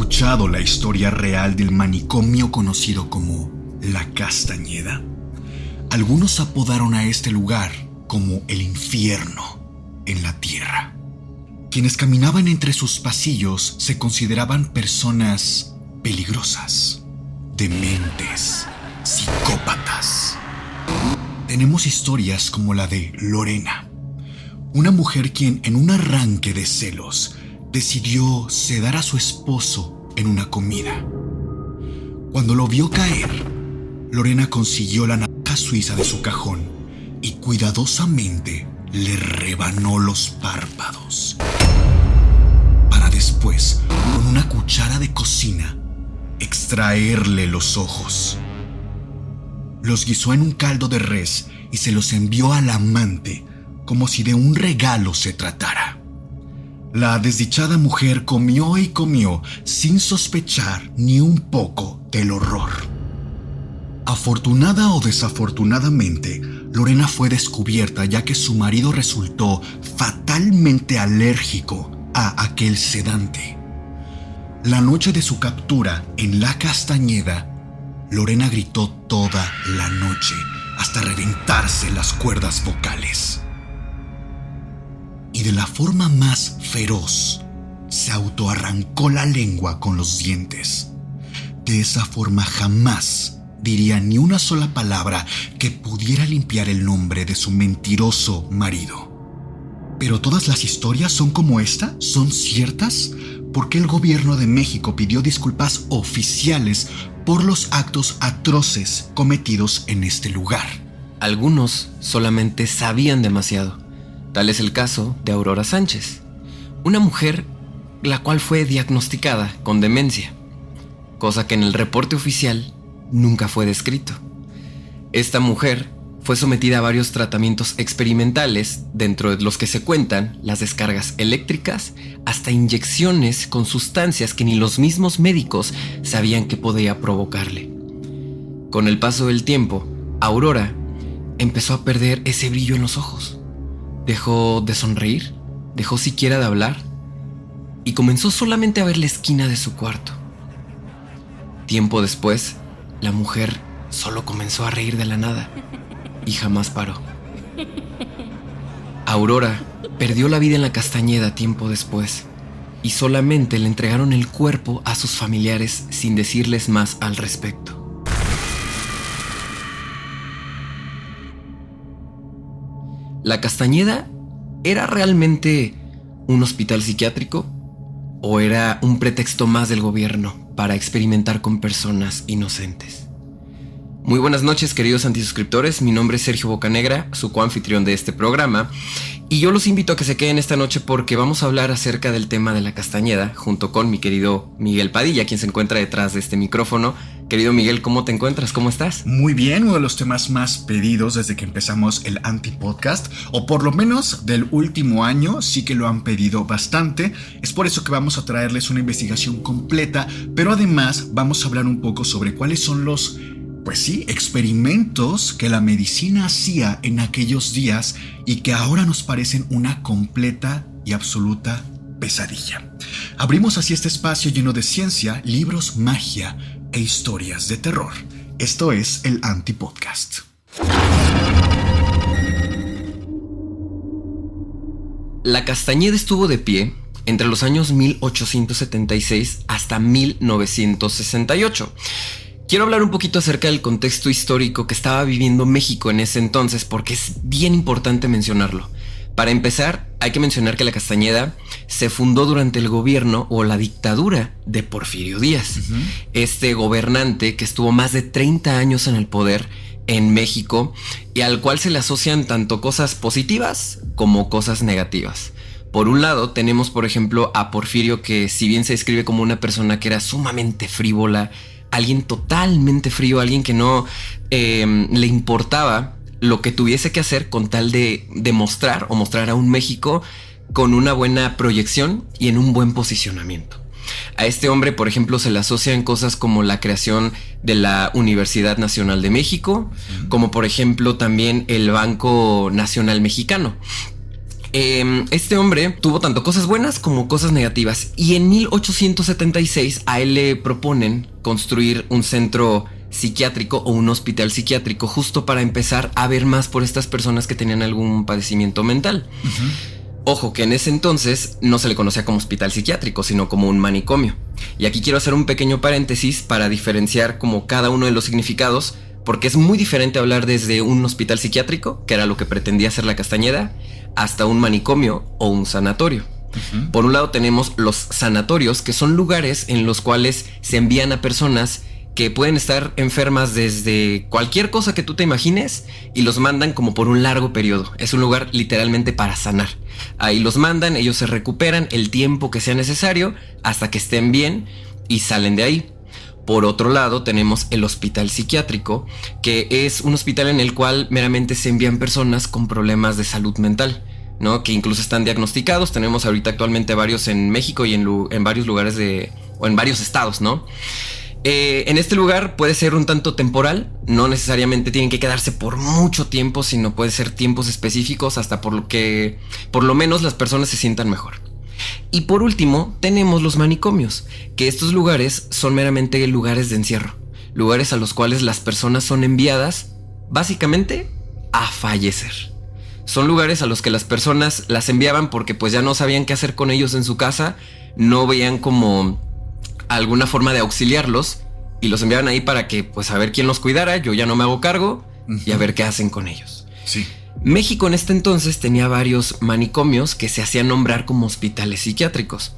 escuchado la historia real del manicomio conocido como La Castañeda? Algunos apodaron a este lugar como el infierno en la tierra. Quienes caminaban entre sus pasillos se consideraban personas peligrosas, dementes, psicópatas. Tenemos historias como la de Lorena, una mujer quien en un arranque de celos decidió sedar a su esposo en una comida. Cuando lo vio caer, Lorena consiguió la navaja suiza de su cajón y cuidadosamente le rebanó los párpados, para después, con una cuchara de cocina, extraerle los ojos. Los guisó en un caldo de res y se los envió al amante como si de un regalo se tratara. La desdichada mujer comió y comió sin sospechar ni un poco del horror. Afortunada o desafortunadamente, Lorena fue descubierta ya que su marido resultó fatalmente alérgico a aquel sedante. La noche de su captura en La Castañeda, Lorena gritó toda la noche hasta reventarse las cuerdas vocales. Y de la forma más feroz, se autoarrancó la lengua con los dientes. De esa forma jamás diría ni una sola palabra que pudiera limpiar el nombre de su mentiroso marido. ¿Pero todas las historias son como esta? ¿Son ciertas? ¿Por qué el gobierno de México pidió disculpas oficiales por los actos atroces cometidos en este lugar? Algunos solamente sabían demasiado. Tal es el caso de Aurora Sánchez, una mujer la cual fue diagnosticada con demencia, cosa que en el reporte oficial nunca fue descrito. Esta mujer fue sometida a varios tratamientos experimentales, dentro de los que se cuentan las descargas eléctricas hasta inyecciones con sustancias que ni los mismos médicos sabían que podía provocarle. Con el paso del tiempo, Aurora empezó a perder ese brillo en los ojos. Dejó de sonreír, dejó siquiera de hablar y comenzó solamente a ver la esquina de su cuarto. Tiempo después, la mujer solo comenzó a reír de la nada y jamás paró. Aurora perdió la vida en La Castañeda tiempo después y solamente le entregaron el cuerpo a sus familiares sin decirles más al respecto. ¿La Castañeda era realmente un hospital psiquiátrico o era un pretexto más del gobierno para experimentar con personas inocentes? Muy buenas noches, queridos antisuscriptores. Mi nombre es Sergio Bocanegra, su coanfitrión de este programa, y yo los invito a que se queden esta noche porque vamos a hablar acerca del tema de La Castañeda junto con mi querido Miguel Padilla, quien se encuentra detrás de este micrófono. Querido Miguel, ¿cómo te encuentras? ¿Cómo estás? Muy bien, uno de los temas más pedidos desde que empezamos el Anti-Podcast, o por lo menos del último año, sí que lo han pedido bastante. Es por eso que vamos a traerles una investigación completa, pero además vamos a hablar un poco sobre cuáles son los, pues sí, experimentos que la medicina hacía en aquellos días y que ahora nos parecen una completa y absoluta pesadilla. Abrimos así este espacio lleno de ciencia, libros, magia e historias de terror. Esto es el Anti-Podcast. La Castañeda estuvo de pie entre los años 1876 hasta 1968. Quiero hablar un poquito acerca del contexto histórico que estaba viviendo México en ese entonces porque es bien importante mencionarlo. Para empezar, hay que mencionar que La Castañeda se fundó durante el gobierno o la dictadura de Porfirio Díaz. Este gobernante que estuvo más de 30 años en el poder en México y al cual se le asocian tanto cosas positivas como cosas negativas. Por un lado, tenemos por ejemplo a Porfirio, que si bien se describe como una persona que era sumamente frívola, alguien totalmente frío, alguien que no le importaba lo que tuviese que hacer con tal de demostrar o mostrar a un México con una buena proyección y en un buen posicionamiento. A este hombre, por ejemplo, se le asocian cosas como la creación de la Universidad Nacional de México, como por ejemplo también el Banco Nacional Mexicano. Este hombre tuvo tanto cosas buenas como cosas negativas, y en 1876 a él le proponen construir un centro psiquiátrico o un hospital psiquiátrico, justo para empezar a ver más por estas personas que tenían algún padecimiento mental. Ojo, que en ese entonces no se le conocía como hospital psiquiátrico, sino como un manicomio. Y aquí quiero hacer un pequeño paréntesis para diferenciar como cada uno de los significados, porque es muy diferente hablar desde un hospital psiquiátrico, que era lo que pretendía hacer la Castañeda, hasta un manicomio o un sanatorio. Por un lado tenemos los sanatorios, que son lugares en los cuales se envían a personas que pueden estar enfermas desde cualquier cosa que tú te imagines, y los mandan como por un largo periodo. Es un lugar literalmente para sanar. Ahí los mandan, ellos se recuperan el tiempo que sea necesario hasta que estén bien y salen de ahí. Por otro lado tenemos el hospital psiquiátrico, que es un hospital en el cual meramente se envían personas con problemas de salud mental, ¿no? Que incluso están diagnosticados. Tenemos ahorita actualmente varios en México y en varios lugares o en varios estados, ¿no? En este lugar puede ser un tanto temporal, no necesariamente tienen que quedarse por mucho tiempo, sino puede ser tiempos específicos hasta por lo que por lo menos las personas se sientan mejor. Y por último tenemos los manicomios, que estos lugares son meramente lugares de encierro, lugares a los cuales las personas son enviadas básicamente a fallecer. Son lugares a los que las personas las enviaban porque pues ya no sabían qué hacer con ellos en su casa, no veían como alguna forma de auxiliarlos, y los enviaban ahí para que pues a ver quién los cuidara, yo ya no me hago cargo, y a ver qué hacen con ellos. Sí. México en este entonces tenía varios manicomios que se hacían nombrar como hospitales psiquiátricos,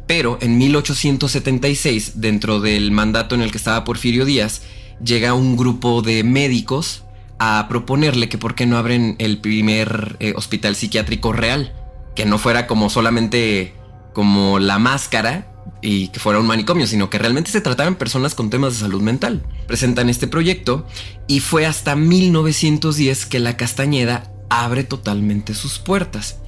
pero en 1876, dentro del mandato en el que estaba Porfirio Díaz, llega un grupo de médicos a proponerle que por qué no abren el primer hospital psiquiátrico real, que no fuera como solamente como la máscara y que fuera un manicomio, sino que realmente se trataran personas con temas de salud mental. Presentan este proyecto y fue hasta 1910 que la Castañeda abre totalmente sus puertas.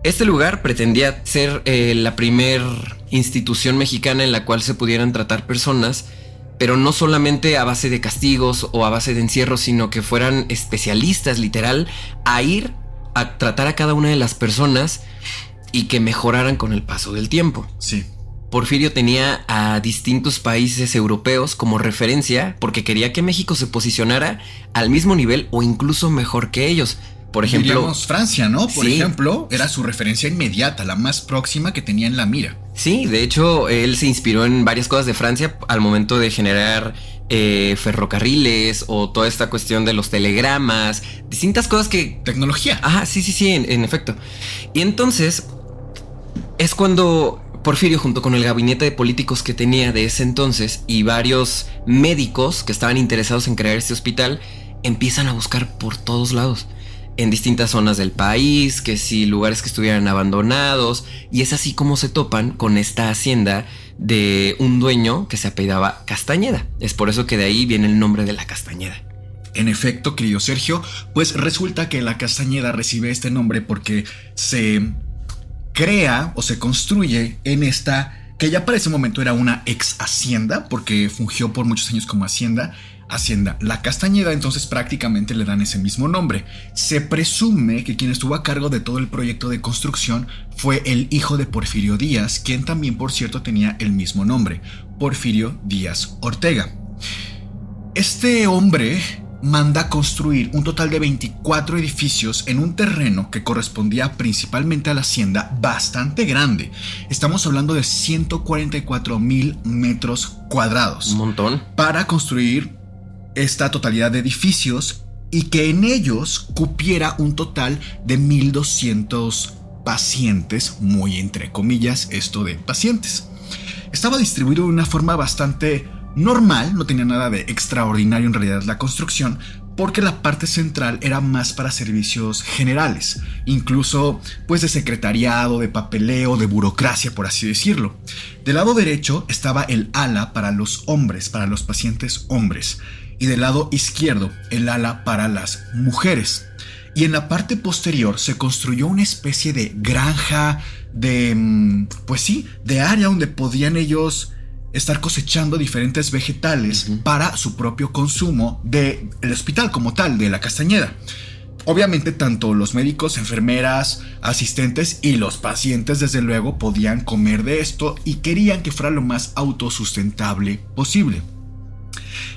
Este lugar pretendía ser la primer institución mexicana en la cual se pudieran tratar personas, pero no solamente a base de castigos o a base de encierro, sino que fueran especialistas literal a ir a tratar a cada una de las personas y que mejoraran con el paso del tiempo. Sí. Porfirio tenía a distintos países europeos como referencia porque quería que México se posicionara al mismo nivel o incluso mejor que ellos. Por ejemplo, diríamos Francia, ¿no? Por sí. ejemplo, era su referencia inmediata, la más próxima que tenía en la mira. Sí, de hecho, él se inspiró en varias cosas de Francia al momento de generar ferrocarriles o toda esta cuestión de los telegramas, distintas cosas que... Tecnología. Ajá, sí, en efecto. Y entonces es cuando Porfirio, junto con el gabinete de políticos que tenía de ese entonces y varios médicos que estaban interesados en crear este hospital, empiezan a buscar por todos lados, en distintas zonas del país, que si lugares que estuvieran abandonados, y es así como se topan con esta hacienda de un dueño que se apellidaba Castañeda. Es por eso que de ahí viene el nombre de la Castañeda. En efecto, querido Sergio, pues resulta que la Castañeda recibe este nombre porque se crea o se construye en esta, que ya para ese momento era una ex hacienda, porque fungió por muchos años como hacienda La Castañeda. Entonces prácticamente le dan ese mismo nombre. Se presume que quien estuvo a cargo de todo el proyecto de construcción fue el hijo de Porfirio Díaz, quien también, por cierto, tenía el mismo nombre, Porfirio Díaz Ortega. Este hombre manda construir un total de 24 edificios en un terreno que correspondía principalmente a la hacienda, bastante grande. Estamos hablando de 144,000 metros cuadrados. Un montón. Para construir esta totalidad de edificios y que en ellos cupiera un total de 1,200 pacientes, muy entre comillas esto de pacientes. Estaba distribuido de una forma bastante normal, no tenía nada de extraordinario en realidad la construcción, porque la parte central era más para servicios generales, incluso pues de secretariado, de papeleo, de burocracia, por así decirlo. Del lado derecho estaba el ala para los hombres, para los pacientes hombres, y del lado izquierdo el ala para las mujeres. Y en la parte posterior se construyó una especie de granja, de área donde podían ellos estar cosechando diferentes vegetales para su propio consumo del hospital como tal, de la Castañeda. Obviamente tanto los médicos, enfermeras, asistentes y los pacientes desde luego podían comer de esto y querían que fuera lo más autosustentable posible.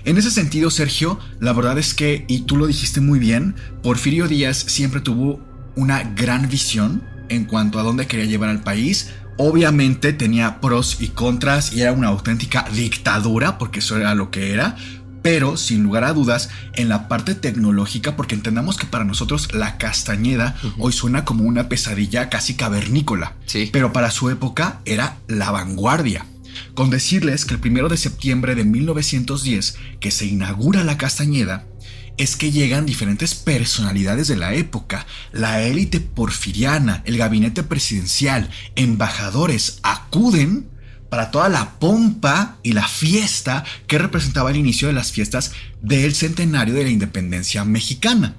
En ese sentido, Sergio, la verdad es que, y tú lo dijiste muy bien, Porfirio Díaz siempre tuvo una gran visión en cuanto a dónde quería llevar al país. Obviamente tenía pros y contras y era una auténtica dictadura, porque eso era lo que era. Pero sin lugar a dudas, en la parte tecnológica, porque entendamos que para nosotros la Castañeda hoy suena como una pesadilla casi cavernícola, sí. Pero para su época era la vanguardia. Con decirles que el 1 de septiembre de 1910, que se inaugura la Castañeda, es que llegan diferentes personalidades de la época, la élite porfiriana, el gabinete presidencial, embajadores, acuden para toda la pompa y la fiesta que representaba el inicio de las fiestas del centenario de la independencia mexicana.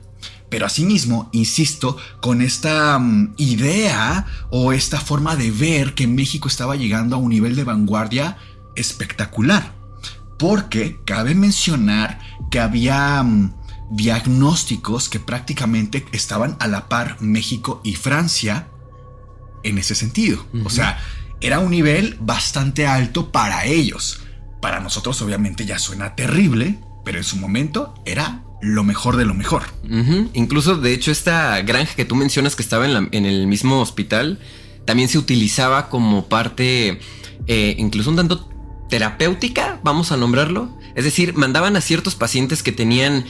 Pero asimismo, insisto, con esta idea o esta forma de ver que México estaba llegando a un nivel de vanguardia espectacular. Porque cabe mencionar que había diagnósticos que prácticamente estaban a la par México y Francia en ese sentido. O sea, era un nivel bastante alto para ellos. Para nosotros obviamente ya suena terrible, pero en su momento era lo mejor de lo mejor. Incluso, de hecho, esta granja que tú mencionas que estaba en el mismo hospital, también se utilizaba como parte, incluso un tanto terapéutica, vamos a nombrarlo. Es decir, mandaban a ciertos pacientes que tenían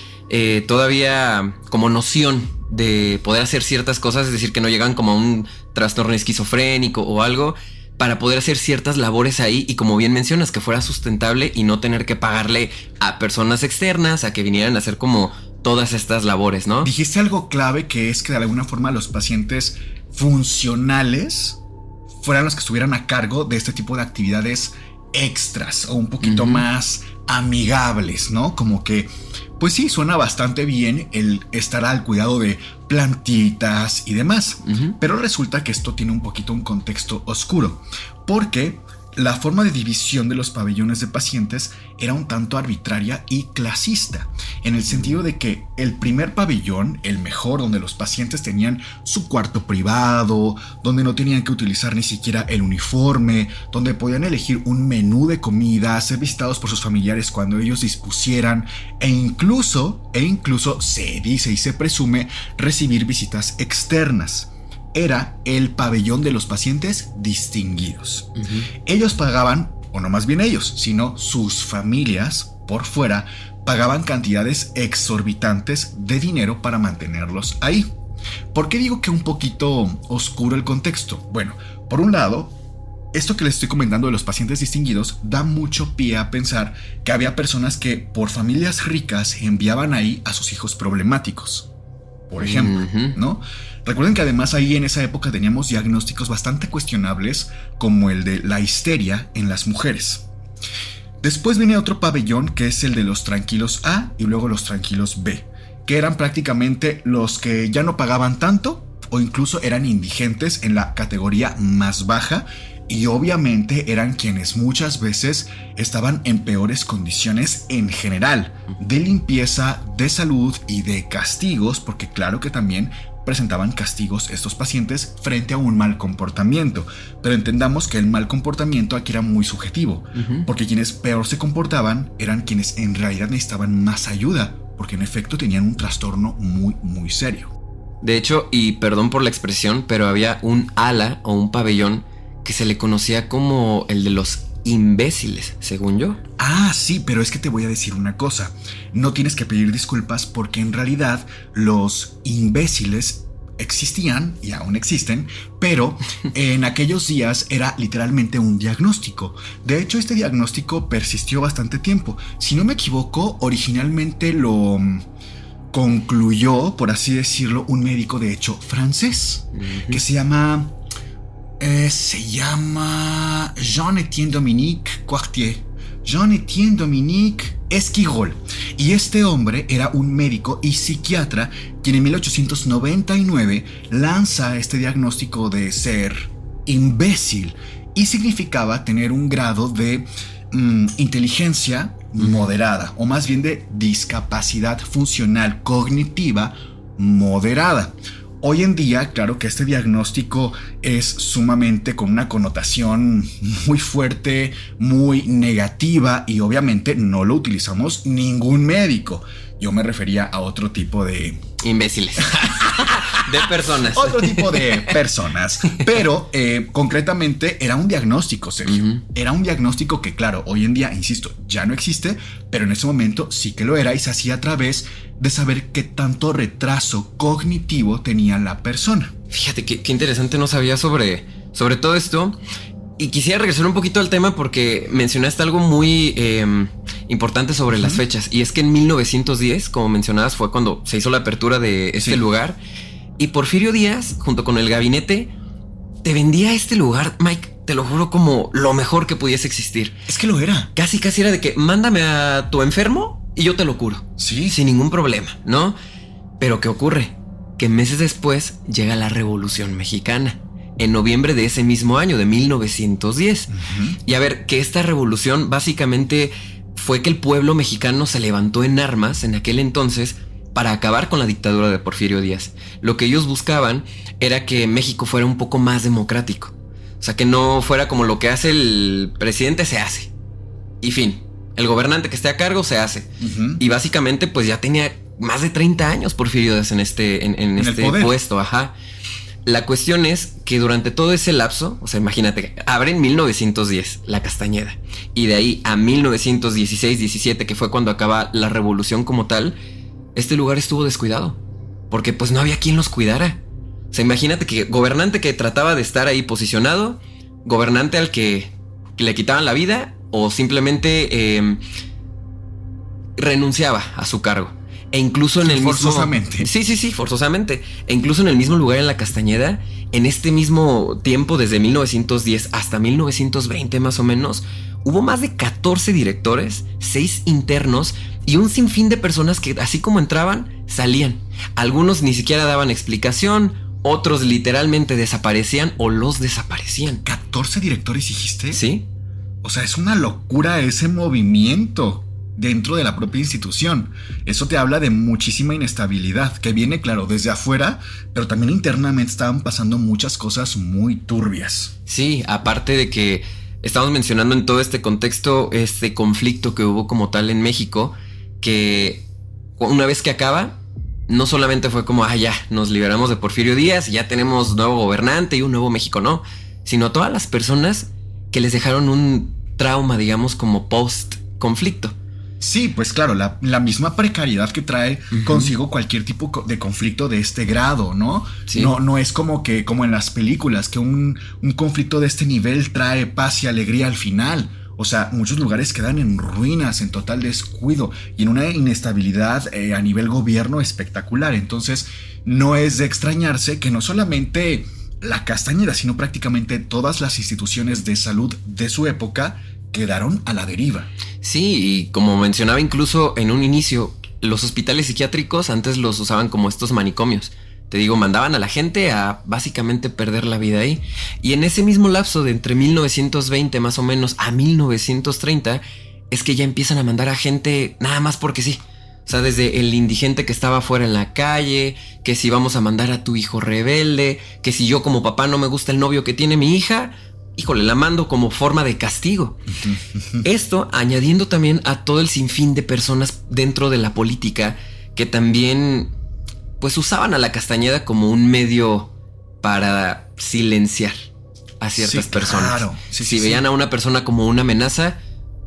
todavía como noción de poder hacer ciertas cosas, es decir, que no llegaban como a un trastorno esquizofrénico o algo, para poder hacer ciertas labores ahí y, como bien mencionas, que fuera sustentable y no tener que pagarle a personas externas a que vinieran a hacer como todas estas labores, ¿no? Dijiste algo clave, que es que de alguna forma los pacientes funcionales fueran los que estuvieran a cargo de este tipo de actividades extras o un poquito más amigables, ¿no? Como que, pues sí, suena bastante bien el estar al cuidado de plantitas y demás. Pero resulta que esto tiene un poquito un contexto oscuro, porque la forma de división de los pabellones de pacientes era un tanto arbitraria y clasista, en el sentido de que el primer pabellón, el mejor, donde los pacientes tenían su cuarto privado, donde no tenían que utilizar ni siquiera el uniforme, donde podían elegir un menú de comida, ser visitados por sus familiares cuando ellos dispusieran, e incluso se dice y se presume recibir visitas externas. Era el pabellón de los pacientes distinguidos. Ellos pagaban, o no más bien ellos, sino sus familias por fuera, pagaban cantidades exorbitantes de dinero para mantenerlos ahí. ¿Por qué digo que un poquito oscuro el contexto? Bueno, por un lado, esto que les estoy comentando de los pacientes distinguidos da mucho pie a pensar que había personas que por familias ricas enviaban ahí a sus hijos problemáticos, por ejemplo, ¿no? Recuerden que además ahí en esa época teníamos diagnósticos bastante cuestionables, como el de la histeria en las mujeres. Después viene otro pabellón, que es el de los tranquilos A y luego los tranquilos B, que eran prácticamente los que ya no pagaban tanto o incluso eran indigentes en la categoría más baja, y obviamente eran quienes muchas veces estaban en peores condiciones en general, de limpieza, de salud y de castigos, porque claro que también presentaban castigos estos pacientes frente a un mal comportamiento. Pero entendamos que el mal comportamiento aquí era muy subjetivo, porque quienes peor se comportaban eran quienes en realidad necesitaban más ayuda, porque en efecto tenían un trastorno muy, muy serio. De hecho, y perdón por la expresión, pero había un ala o un pabellón que se le conocía como el de los imbéciles, según yo. Ah, sí, pero es que te voy a decir una cosa. No tienes que pedir disculpas, porque en realidad los imbéciles existían y aún existen, pero en aquellos días era literalmente un diagnóstico. De hecho, este diagnóstico persistió bastante tiempo. Si no me equivoco, originalmente lo concluyó, por así decirlo, un médico de hecho francés, que se llama Jean-Étienne Dominique Quartier. Jean-Étienne Dominique Esquirol. Y este hombre era un médico y psiquiatra quien en 1899 lanza este diagnóstico de ser imbécil, y significaba tener un grado de inteligencia moderada, o más bien de discapacidad funcional cognitiva moderada. Hoy en día, claro que este diagnóstico es sumamente con una connotación muy fuerte, muy negativa, y obviamente no lo utilizamos ningún médico. Yo me refería a otro tipo de... imbéciles. De personas. Otro tipo de personas. Pero concretamente era un diagnóstico, Sergio. Era un diagnóstico que, claro, hoy en día, insisto, ya no existe, pero en ese momento sí que lo era, y se hacía a través de saber qué tanto retraso cognitivo tenía la persona. Fíjate qué interesante, no sabía sobre todo esto. Y quisiera regresar un poquito al tema porque mencionaste algo muy importante sobre las fechas. Y es que en 1910, como mencionabas, fue cuando se hizo la apertura de este lugar. Y Porfirio Díaz, junto con el gabinete, te vendía este lugar, Mike, te lo juro, como lo mejor que pudiese existir. Es que lo era. Casi era de que mándame a tu enfermo y yo te lo curo. Sí. Sin ningún problema, ¿no? Pero ¿qué ocurre? Que meses después llega la Revolución Mexicana, en noviembre de ese mismo año, de 1910. Y a ver, que esta revolución básicamente fue que el pueblo mexicano se levantó en armas en aquel entonces para acabar con la dictadura de Porfirio Díaz. Lo que ellos buscaban era que México fuera un poco más democrático. O sea, que no fuera como lo que hace el presidente, se hace. Y fin, el gobernante que esté a cargo se hace. Y básicamente pues ya tenía más de 30 años Porfirio Díaz en este puesto. Ajá. La cuestión es que durante todo ese lapso, o sea, imagínate, abre en 1910 la Castañeda, y de ahí a 1916-17, que fue cuando acaba la revolución como tal, este lugar estuvo descuidado, porque pues no había quien los cuidara. O sea, imagínate que gobernante que trataba de estar ahí posicionado, gobernante al que le quitaban la vida o simplemente renunciaba a su cargo. E incluso en el forzosamente. Sí, forzosamente. E incluso en el mismo lugar, en la Castañeda, en este mismo tiempo, desde 1910 hasta 1920 más o menos, hubo más de 14 directores, 6 internos y un sinfín de personas que, así como entraban, salían. Algunos ni siquiera daban explicación, otros literalmente desaparecían o los desaparecían. ¿14 directores dijiste? Sí. O sea, es una locura ese movimiento dentro de la propia institución. Eso te habla de muchísima inestabilidad que viene, claro, desde afuera, pero también internamente estaban pasando muchas cosas muy turbias. Sí, aparte de que estamos mencionando en todo este contexto este conflicto que hubo como tal en México, que una vez que acaba, no solamente fue como, ya, nos liberamos de Porfirio Díaz, ya tenemos nuevo gobernante y un nuevo México, no, sino a todas las personas que les dejaron un trauma, digamos, como post-conflicto. Sí, pues claro, la misma precariedad que trae consigo cualquier tipo de conflicto de este grado, ¿no? Sí. No es como en las películas, que un conflicto de este nivel trae paz y alegría al final. O sea, muchos lugares quedan en ruinas, en total descuido y en una inestabilidad a nivel gobierno espectacular. Entonces, no es de extrañarse que no solamente la Castañeda, sino prácticamente todas las instituciones de salud de su época quedaron a la deriva. Sí, y como mencionaba incluso en un inicio, los hospitales psiquiátricos antes los usaban como estos manicomios. Te digo, mandaban a la gente a básicamente perder la vida ahí. Y en ese mismo lapso de entre 1920 más o menos a 1930 es que ya empiezan a mandar a gente nada más porque sí. O sea, desde el indigente que estaba fuera en la calle, que si vamos a mandar a tu hijo rebelde, que si yo como papá no me gusta el novio que tiene mi hija, híjole, la mando como forma de castigo. Esto añadiendo también a todo el sinfín de personas dentro de la política que también pues usaban a la Castañeda como un medio para silenciar a ciertas personas. Claro. Si veían a una persona como una amenaza,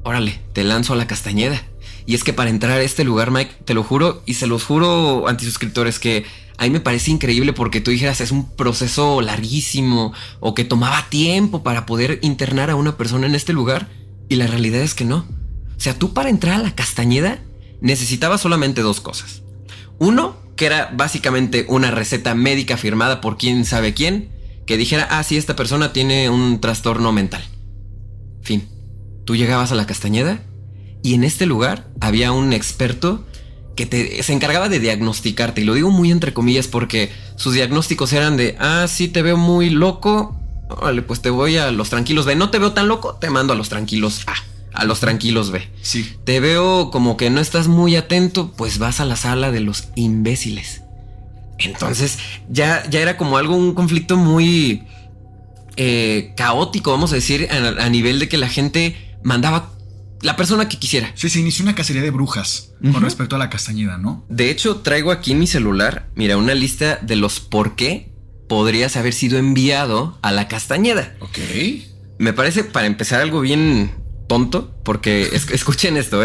órale, te lanzo a la Castañeda. Y es que para entrar a este lugar, Mike, te lo juro y se los juro, antisuscriptores, que a mí me parece increíble porque tú dijeras es un proceso larguísimo o que tomaba tiempo para poder internar a una persona en este lugar, y la realidad es que no. O sea, tú para entrar a la Castañeda necesitabas solamente 2 cosas. Uno, que era básicamente una receta médica firmada por quién sabe quién, que dijera, sí, esta persona tiene un trastorno mental. Fin. Tú llegabas a la Castañeda y en este lugar había un experto que se encargaba de diagnosticarte. Y lo digo muy entre comillas porque sus diagnósticos eran de, sí, te veo muy loco, vale, pues te voy a los tranquilos B. No te veo tan loco, te mando a los tranquilos A, a los tranquilos B. Sí. Te veo como que no estás muy atento, pues vas a la sala de los imbéciles. Entonces ya era como un conflicto muy caótico, vamos a decir, a nivel de que la gente mandaba la persona que quisiera. Sí, se inició una cacería de brujas con respecto a la Castañeda, ¿no? De hecho, traigo aquí en mi celular, mira, una lista de los por qué podrías haber sido enviado a la Castañeda. Ok. Me parece, para empezar, algo bien tonto, porque escuchen esto,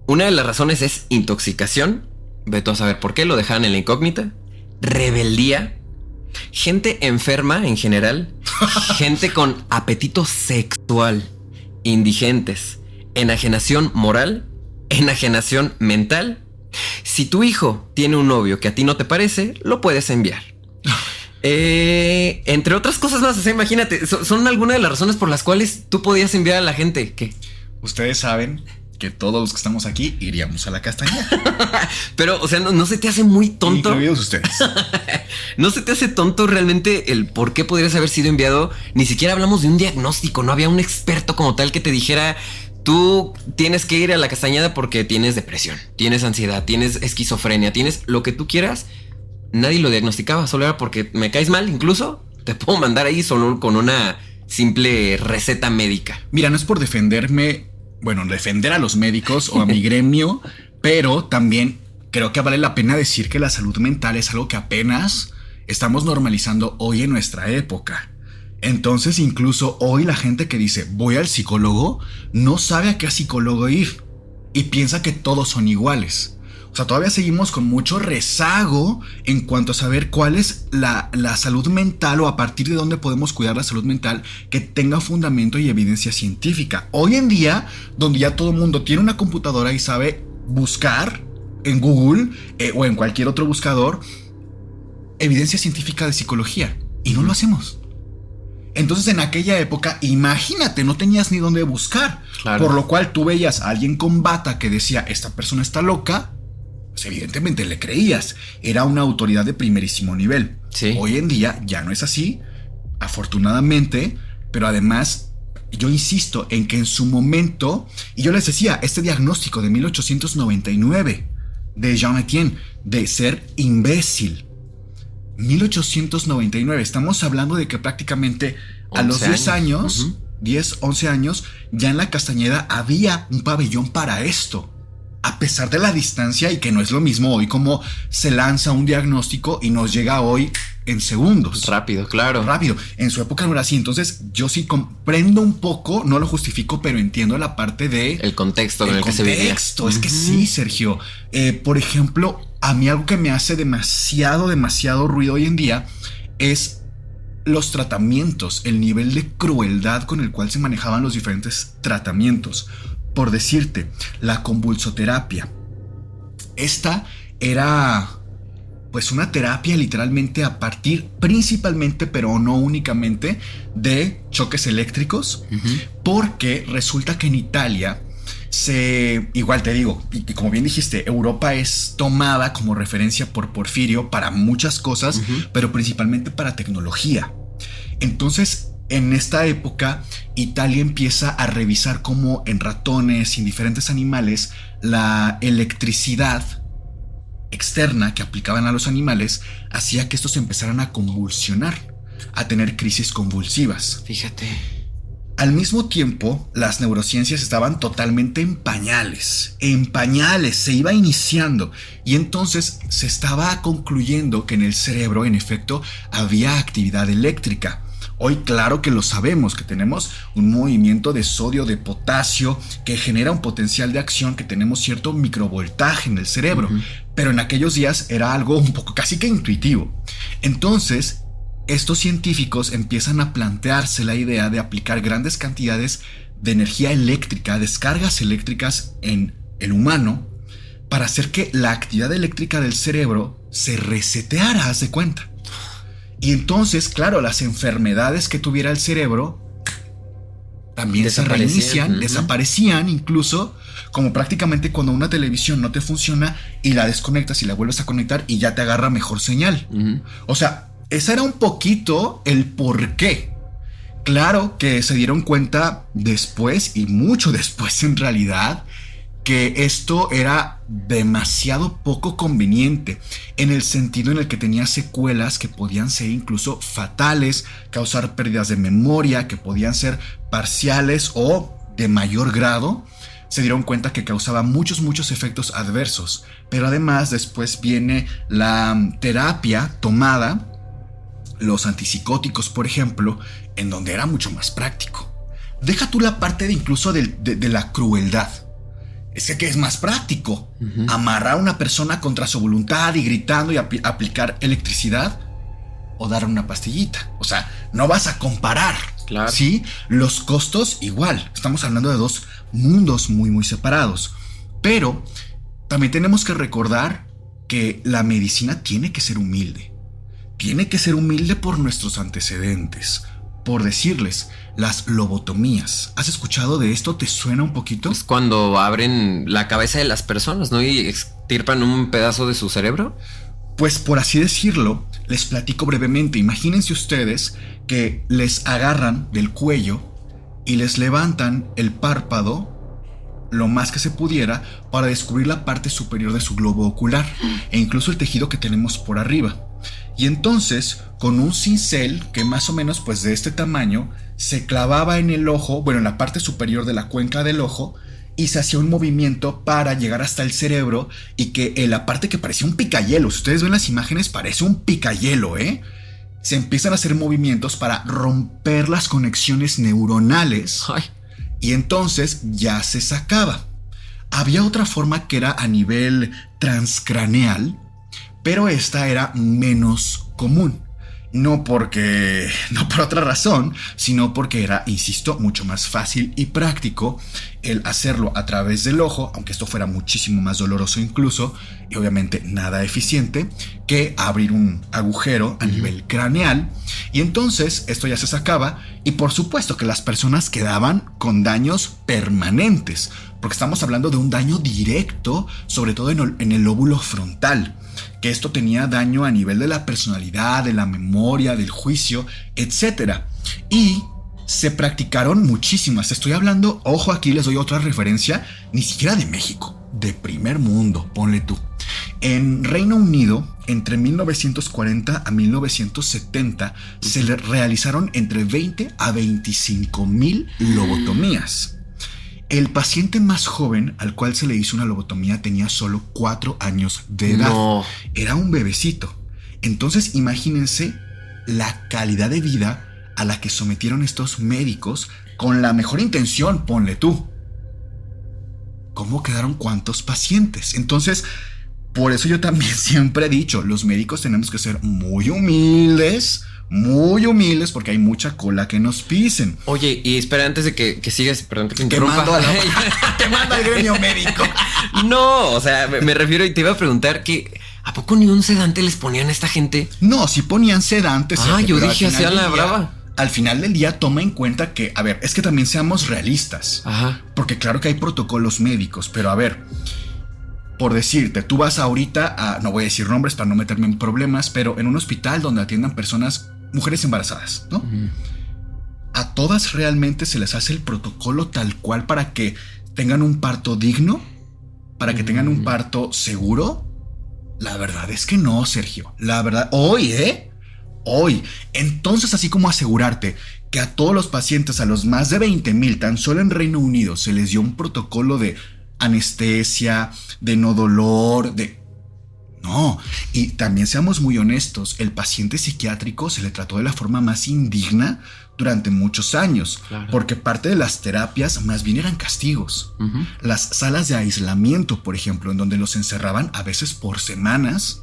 Una de las razones es intoxicación. Vete a saber por qué, lo dejaban en la incógnita. Rebeldía. Gente enferma en general. Gente con apetito sexual. Indigentes. Enajenación moral. Enajenación mental. Si tu hijo tiene un novio que a ti no te parece, lo puedes enviar. Entre otras cosas más, o sea, imagínate, son algunas de las razones por las cuales tú podías enviar a la gente. ¿Qué? Ustedes saben que todos los que estamos aquí iríamos a la Castañeda. Pero, o sea, no se te hace muy tonto. Incluidos ustedes. ¿No se te hace tonto realmente el por qué podrías haber sido enviado? Ni siquiera hablamos de un diagnóstico, no había un experto como tal que te dijera: tú tienes que ir a la Castañeda porque tienes depresión, tienes ansiedad, tienes esquizofrenia, tienes lo que tú quieras. Nadie lo diagnosticaba, solo era porque me caes mal, incluso te puedo mandar ahí solo con una simple receta médica. Mira, no es por defender a los médicos o a mi gremio, pero también creo que vale la pena decir que la salud mental es algo que apenas estamos normalizando hoy en nuestra época. Entonces, incluso hoy la gente que dice voy al psicólogo no sabe a qué psicólogo ir y piensa que todos son iguales. O sea, todavía seguimos con mucho rezago en cuanto a saber cuál es la salud mental o a partir de dónde podemos cuidar la salud mental que tenga fundamento y evidencia científica. Hoy en día, donde ya todo el mundo tiene una computadora y sabe buscar en Google o en cualquier otro buscador evidencia científica de psicología, y no lo hacemos. Entonces, en aquella época, imagínate, no tenías ni dónde buscar. Claro. Por lo cual tú veías a alguien con bata que decía esta persona está loca. Pues evidentemente le creías, era una autoridad de primerísimo nivel. Sí. Hoy en día ya no es así, afortunadamente, pero además yo insisto en que en su momento, y yo les decía, este diagnóstico de 1899 de Jean Etienne de ser imbécil, 1899, estamos hablando de que prácticamente a los 10 años, 10, 11 años, ya en la Castañeda había un pabellón para esto. A pesar de la distancia y que no es lo mismo hoy como se lanza un diagnóstico y nos llega hoy en segundos. Rápido, claro. Rápido. En su época no era así. Entonces yo sí comprendo un poco, no lo justifico, pero entiendo la parte de... el contexto en el que se vivía. Es que sí, Sergio. Por ejemplo, a mí algo que me hace demasiado ruido hoy en día es los tratamientos, el nivel de crueldad con el cual se manejaban los diferentes tratamientos. Por decirte, la convulsoterapia. Esta era pues una terapia literalmente a partir principalmente, pero no únicamente, de choques eléctricos, porque resulta que en Italia igual te digo, y como bien dijiste, Europa es tomada como referencia por Porfirio para muchas cosas, pero principalmente para tecnología. Entonces, en esta época, Italia empieza a revisar cómo en ratones y en diferentes animales la electricidad externa que aplicaban a los animales hacía que estos empezaran a convulsionar, a tener crisis convulsivas. Fíjate. Al mismo tiempo, las neurociencias estaban totalmente en pañales, se iba iniciando, y entonces se estaba concluyendo que en el cerebro, en efecto, había actividad eléctrica. Hoy claro que lo sabemos, que tenemos un movimiento de sodio, de potasio, que genera un potencial de acción, que tenemos cierto microvoltaje en el cerebro, pero en aquellos días era algo un poco casi que intuitivo. Entonces, estos científicos empiezan a plantearse la idea de aplicar grandes cantidades de energía eléctrica, descargas eléctricas en el humano, para hacer que la actividad eléctrica del cerebro se reseteara, haz de cuenta. Y entonces, claro, las enfermedades que tuviera el cerebro también se reinician, desaparecían incluso, como prácticamente cuando una televisión no te funciona y la desconectas y la vuelves a conectar y ya te agarra mejor señal. O sea, ese era un poquito el por qué. Claro que se dieron cuenta después, y mucho después en realidad, que esto era demasiado poco conveniente, en el sentido en el que tenía secuelas que podían ser incluso fatales, causar pérdidas de memoria, que podían ser parciales o de mayor grado. Se dieron cuenta que causaba muchos efectos adversos, pero además después viene la terapia tomada, los antipsicóticos por ejemplo, en donde era mucho más práctico. Deja tú la parte de incluso de la crueldad. Es que es más práctico amarrar a una persona contra su voluntad y gritando y aplicar electricidad, o dar una pastillita. O sea, no vas a comparar. Claro. ¿Sí? Los costos igual. Estamos hablando de dos mundos muy separados. Pero también tenemos que recordar que la medicina tiene que ser humilde. Tiene que ser humilde por nuestros antecedentes. Por decirles, las lobotomías. ¿Has escuchado de esto? ¿Te suena un poquito? Es cuando abren la cabeza de las personas, ¿no? Y extirpan un pedazo de su cerebro. Pues por así decirlo, les platico brevemente. Imagínense ustedes que les agarran del cuello y les levantan el párpado lo más que se pudiera para descubrir la parte superior de su globo ocular e incluso el tejido que tenemos por arriba. Y entonces, con un cincel que más o menos pues de este tamaño, se clavaba en el ojo, bueno, en la parte superior de la cuenca del ojo, y se hacía un movimiento para llegar hasta el cerebro y que en la parte que parecía un picayelo, si ustedes ven las imágenes, parece un picayelo, se empiezan a hacer movimientos para romper las conexiones neuronales. Ay. Y entonces ya se sacaba. Había otra forma que era a nivel transcraneal, pero esta era menos común. No por otra razón, sino porque era, insisto, mucho más fácil y práctico el hacerlo a través del ojo, aunque esto fuera muchísimo más doloroso incluso, y obviamente nada eficiente, que abrir un agujero a nivel craneal. Y entonces esto ya se sacaba, y por supuesto que las personas quedaban con daños permanentes, porque estamos hablando de un daño directo, sobre todo en el lóbulo frontal, que esto tenía daño a nivel de la personalidad, de la memoria, del juicio, etc. Y se practicaron muchísimas. Estoy hablando, ojo, aquí les doy otra referencia, ni siquiera de México, de primer mundo, ponle tú. En Reino Unido, entre 1940 a 1970, se le realizaron entre 20 a 25 mil lobotomías. El paciente más joven al cual se le hizo una lobotomía tenía solo 4 años de edad. No. Era un bebecito. Entonces imagínense la calidad de vida a la que sometieron estos médicos con la mejor intención, ponle tú. ¿Cómo quedaron cuántos pacientes? Entonces, por eso yo también siempre he dicho, los médicos tenemos que ser muy humildes porque hay mucha cola que nos pisen. Oye, y espera, antes de que sigas, perdón que te interrumpa. Quemando al gremio médico. No, o sea, me refiero y te iba a preguntar que ¿a poco ni un sedante les ponían a esta gente? No, sí ponían sedantes. Yo dije hacia la brava. Al final del día toma en cuenta que, a ver, es que también seamos realistas. Ajá. Porque claro que hay protocolos médicos, pero a ver, por decirte, tú vas ahorita a, no voy a decir nombres para no meterme en problemas, pero en un hospital donde atiendan mujeres embarazadas, ¿no? A todas realmente se les hace el protocolo tal cual para que tengan un parto digno, para que tengan un parto seguro. La verdad es que no, Sergio. La verdad, hoy. Entonces, así como asegurarte que a todos los pacientes, a los más de 20,000, tan solo en Reino Unido, se les dio un protocolo de anestesia, de no dolor, No, y también seamos muy honestos, el paciente psiquiátrico se le trató de la forma más indigna durante muchos años, claro, porque parte de las terapias más bien eran castigos. Las salas de aislamiento, por ejemplo, en donde los encerraban a veces por semanas,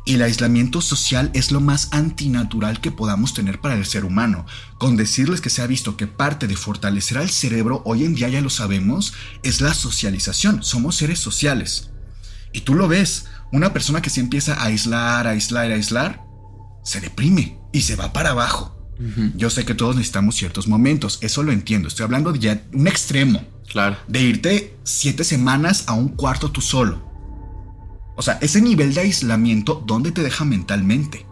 y el aislamiento social es lo más antinatural que podamos tener para el ser humano. Con decirles que se ha visto que parte de fortalecer al cerebro, hoy en día ya lo sabemos, es la socialización. Somos seres sociales. Y tú lo ves, una persona que se empieza a aislar, se deprime y se va para abajo. Yo sé que todos necesitamos ciertos momentos, eso lo entiendo. Estoy hablando de ya un extremo. Claro. De irte 7 semanas a un cuarto tú solo. O sea, ese nivel de aislamiento, ¿dónde te deja mentalmente?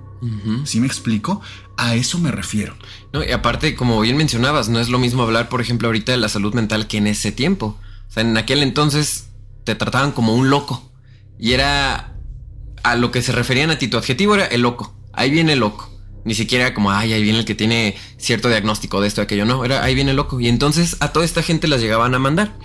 ¿Sí me explico? A eso me refiero. No, y aparte, como bien mencionabas, no es lo mismo hablar, por ejemplo, ahorita de la salud mental que en ese tiempo. O sea, en aquel entonces te trataban como un loco. Y era a lo que se referían a ti. Tu adjetivo era el loco. Ahí viene el loco. Ni siquiera como, ay, ahí viene el que tiene cierto diagnóstico de esto, de aquello. No, era ahí viene el loco. Y entonces a toda esta gente las llegaban a mandar.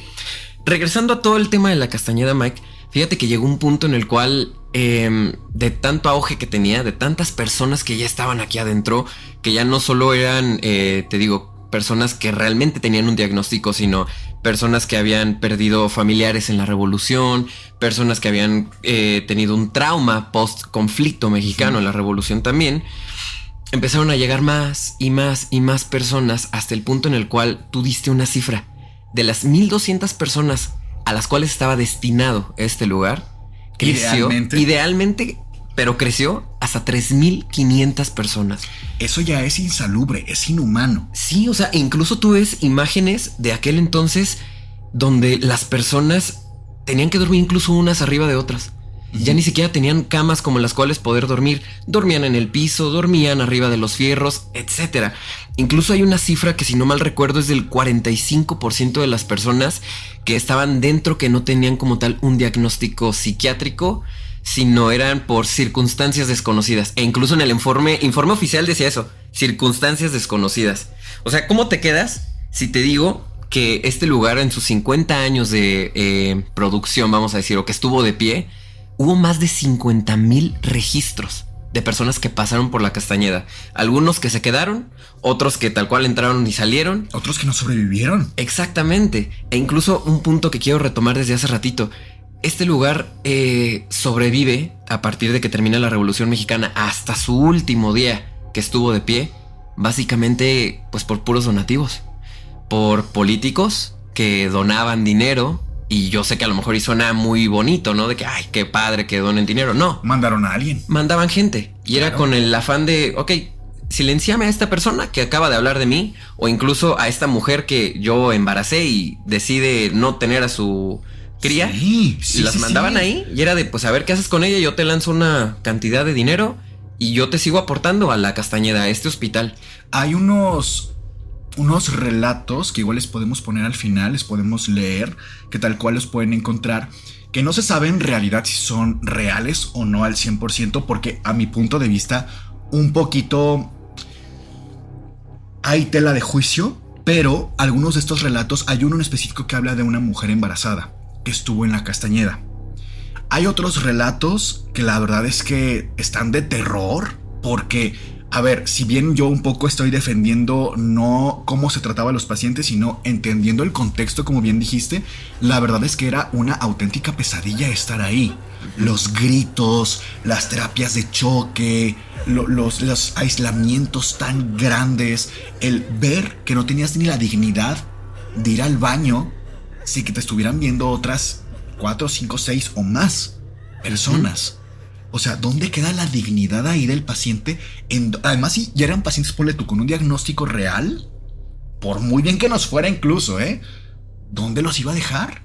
Regresando a todo el tema de la Castañeda, Mike, fíjate que llegó un punto en el cual de tanto auge que tenía, de tantas personas que ya estaban aquí adentro, que ya no solo eran, te digo, personas que realmente tenían un diagnóstico, sino personas que habían perdido familiares en la revolución, personas que habían tenido un trauma post-conflicto mexicano en la revolución también. Empezaron a llegar más y más y más personas hasta el punto en el cual tú diste una cifra. De las 1,200 personas a las cuales estaba destinado este lugar, creció idealmente, pero creció hasta 3,500 personas. Eso ya es insalubre, es inhumano. Sí, o sea, incluso tú ves imágenes de aquel entonces donde las personas tenían que dormir incluso unas arriba de otras. Ya ni siquiera tenían camas como las cuales poder dormir. Dormían en el piso, dormían arriba de los fierros, etc. Incluso hay una cifra que, si no mal recuerdo, es del 45% de las personas que estaban dentro que no tenían como tal un diagnóstico psiquiátrico, sino eran por circunstancias desconocidas. E incluso en el informe oficial decía eso, circunstancias desconocidas. O sea, ¿cómo te quedas si te digo que este lugar en sus 50 años de producción, vamos a decir, o que estuvo de pie, hubo más de 50,000 registros de personas que pasaron por la Castañeda? Algunos que se quedaron, otros que tal cual entraron y salieron. Otros que no sobrevivieron. Exactamente. E incluso un punto que quiero retomar desde hace ratito. Este lugar sobrevive a partir de que termina la Revolución Mexicana hasta su último día que estuvo de pie, básicamente pues por puros donativos, por políticos que donaban dinero. Y yo sé que a lo mejor y suena muy bonito, ¿no? De que, ay, qué padre que donen dinero. No. Mandaron a alguien. Mandaban gente. Y claro, era con el afán de, ok, silenciame a esta persona que acaba de hablar de mí, o incluso a esta mujer que yo embaracé y decide no tener a su cría. Sí, y las mandaban ahí. Y era de, pues, a ver qué haces con ella. Yo te lanzo una cantidad de dinero y yo te sigo aportando a la Castañeda, a este hospital. Hay unos relatos que igual les podemos poner al final, les podemos leer, que tal cual los pueden encontrar, que no se sabe en realidad si son reales o no al 100%, porque a mi punto de vista un poquito hay tela de juicio, pero algunos de estos relatos, hay uno en específico que habla de una mujer embarazada que estuvo en la Castañeda. Hay otros relatos que la verdad es que están de terror, porque, a ver, si bien yo un poco estoy defendiendo no cómo se trataba a los pacientes, sino entendiendo el contexto, como bien dijiste, la verdad es que era una auténtica pesadilla estar ahí. Los gritos, las terapias de choque, los aislamientos tan grandes, el ver que no tenías ni la dignidad de ir al baño sin que te estuvieran viendo otras 4, 5, 6 o más personas. O sea, ¿dónde queda la dignidad ahí del paciente? Además, si ya eran pacientes, ponle tú, con un diagnóstico real, por muy bien que nos fuera incluso, ¿dónde los iba a dejar?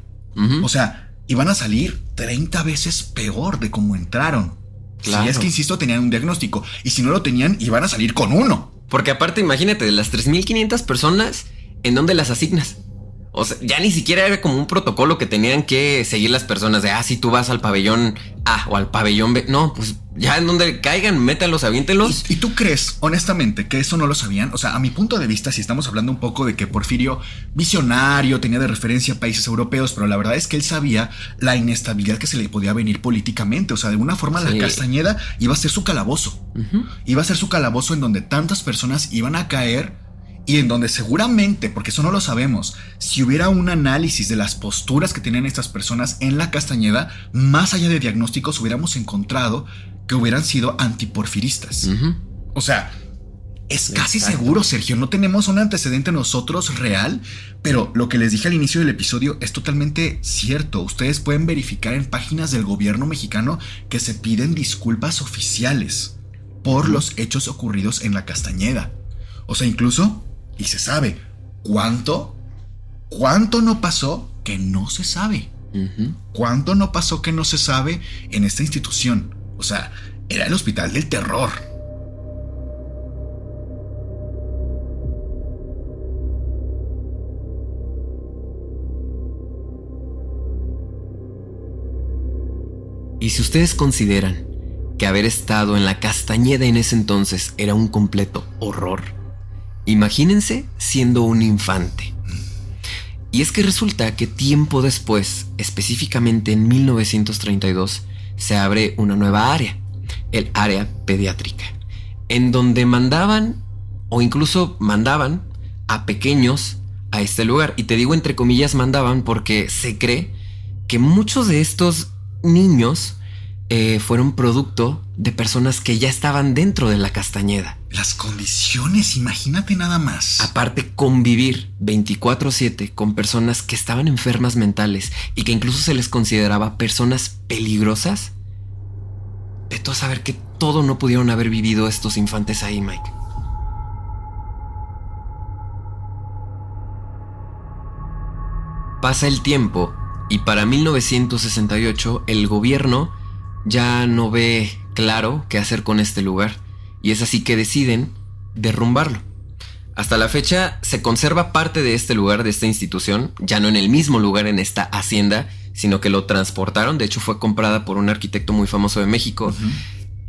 O sea, iban a salir 30 veces peor de cómo entraron. Claro. Si es que, insisto, tenían un diagnóstico. Y si no lo tenían, iban a salir con uno. Porque aparte, imagínate, de las 3,500 personas, ¿en dónde las asignas? O sea, ya ni siquiera era como un protocolo que tenían que seguir las personas de, si tú vas al pabellón A o al pabellón B. No, pues ya en donde caigan, métanlos, aviéntenlos. ¿Y tú crees, honestamente, que eso no lo sabían? O sea, a mi punto de vista, si estamos hablando un poco de que Porfirio, visionario, tenía de referencia países europeos, pero la verdad es que él sabía la inestabilidad que se le podía venir políticamente. O sea, de alguna forma la Castañeda iba a ser su calabozo. Iba a ser su calabozo en donde tantas personas iban a caer. Y en donde seguramente, porque eso no lo sabemos, si hubiera un análisis de las posturas que tenían estas personas en la Castañeda, más allá de diagnósticos, hubiéramos encontrado que hubieran sido antiporfiristas. O sea, es casi seguro, Sergio. No tenemos un antecedente nosotros real, pero lo que les dije al inicio del episodio es totalmente cierto. Ustedes pueden verificar en páginas del gobierno mexicano que se piden disculpas oficiales por los hechos ocurridos en la Castañeda. O sea, incluso... Y se sabe cuánto no pasó que no se sabe. Cuánto no pasó que no se sabe en esta institución. O sea, era el hospital del terror. Y si ustedes consideran que haber estado en la Castañeda en ese entonces era un completo horror, imagínense siendo un infante. Y es que resulta que tiempo después, específicamente en 1932, se abre una nueva área, el área pediátrica, en donde mandaban o incluso mandaban a pequeños a este lugar. Y te digo entre comillas mandaban porque se cree que muchos de estos niños fueron producto de personas que ya estaban dentro de la Castañeda. Las condiciones, imagínate nada más. Aparte, convivir 24/7 con personas que estaban enfermas mentales y que incluso se les consideraba personas peligrosas. De todo saber que todo no pudieron haber vivido estos infantes ahí, Mike. Pasa el tiempo y para 1968 el gobierno ya no ve claro qué hacer con este lugar, y es así que deciden derrumbarlo. Hasta la fecha se conserva parte de este lugar, de esta institución, ya no en el mismo lugar, en esta hacienda, sino que lo transportaron. De hecho fue comprada por un arquitecto muy famoso de México.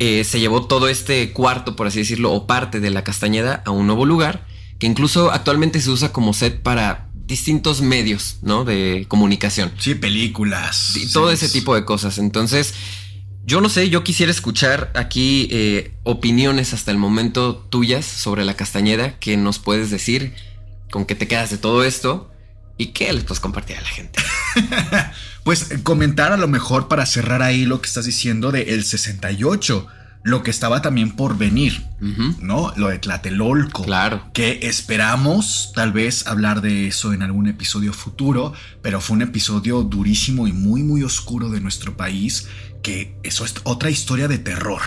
Se llevó todo este cuarto, por así decirlo, o parte de la Castañeda a un nuevo lugar, que incluso actualmente se usa como set para distintos medios, ¿no?, de comunicación. Sí, películas. Y todo ese tipo de cosas. Entonces, yo no sé, yo quisiera escuchar aquí opiniones hasta el momento tuyas sobre la Castañeda. ¿Qué nos puedes decir? ¿Con qué te quedas de todo esto? ¿Y qué les puedes compartir a la gente? Pues comentar a lo mejor para cerrar ahí lo que estás diciendo de el 68, lo que estaba también por venir, ¿no? Lo de Tlatelolco. Claro. Que esperamos tal vez hablar de eso en algún episodio futuro, pero fue un episodio durísimo y muy, muy oscuro de nuestro país, que eso es otra historia de terror.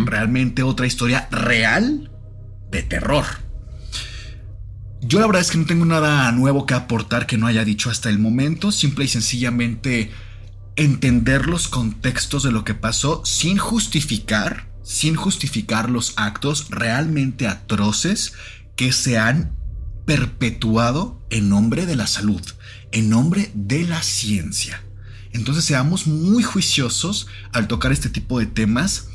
Realmente otra historia real de terror. Yo la verdad es que no tengo nada nuevo que aportar que no haya dicho hasta el momento. Simple y sencillamente entender los contextos de lo que pasó sin justificar los actos realmente atroces que se han perpetuado en nombre de la salud, en nombre de la ciencia. Entonces seamos muy juiciosos al tocar este tipo de temas.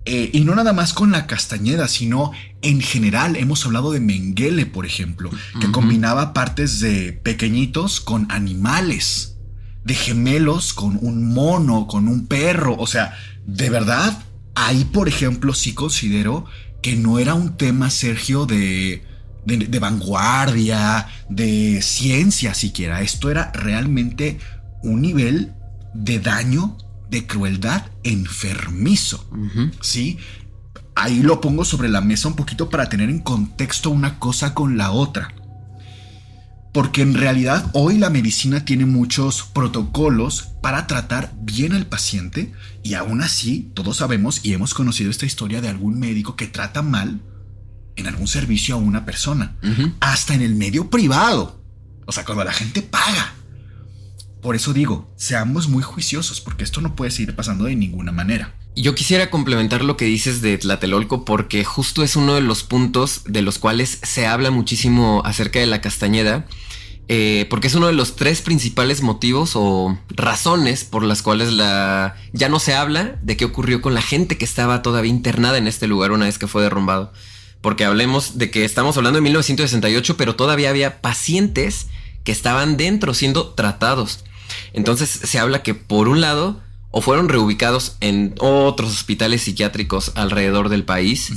Y no nada más con la Castañeda, sino en general. Hemos hablado de Mengele, por ejemplo, que combinaba partes de pequeñitos con animales, de gemelos con un mono, con un perro. O sea, de verdad, ahí, por ejemplo, sí considero que no era un tema, Sergio, de vanguardia, de ciencia siquiera. Esto era realmente un nivel de daño, de crueldad enfermizo. ¿Sí? Ahí lo pongo sobre la mesa un poquito para tener en contexto una cosa con la otra. Porque en realidad hoy la medicina tiene muchos protocolos para tratar bien al paciente, y aún así todos sabemos y hemos conocido esta historia de algún médico que trata mal en algún servicio a una persona, hasta en el medio privado. O sea, cuando la gente paga. Por eso digo, seamos muy juiciosos, porque esto no puede seguir pasando de ninguna manera. Yo quisiera complementar lo que dices de Tlatelolco, porque justo es uno de los puntos de los cuales se habla muchísimo acerca de la Castañeda, porque es uno de los 3 principales motivos o razones por las cuales ya no se habla de qué ocurrió con la gente que estaba todavía internada en este lugar una vez que fue derrumbado. Porque hablemos de que estamos hablando de 1968, pero todavía había pacientes que estaban dentro siendo tratados. Entonces se habla que por un lado o fueron reubicados en otros hospitales psiquiátricos alrededor del país,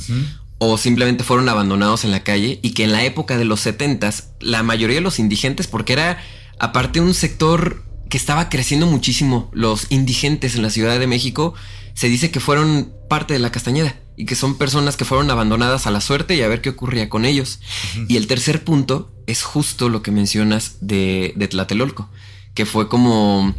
o simplemente fueron abandonados en la calle, y que en la época de los 70s la mayoría de los indigentes, porque era aparte un sector que estaba creciendo muchísimo, los indigentes en la Ciudad de México, se dice que fueron parte de la Castañeda y que son personas que fueron abandonadas a la suerte y a ver qué ocurría con ellos. Y el tercer punto es justo lo que mencionas de Tlatelolco, que fue como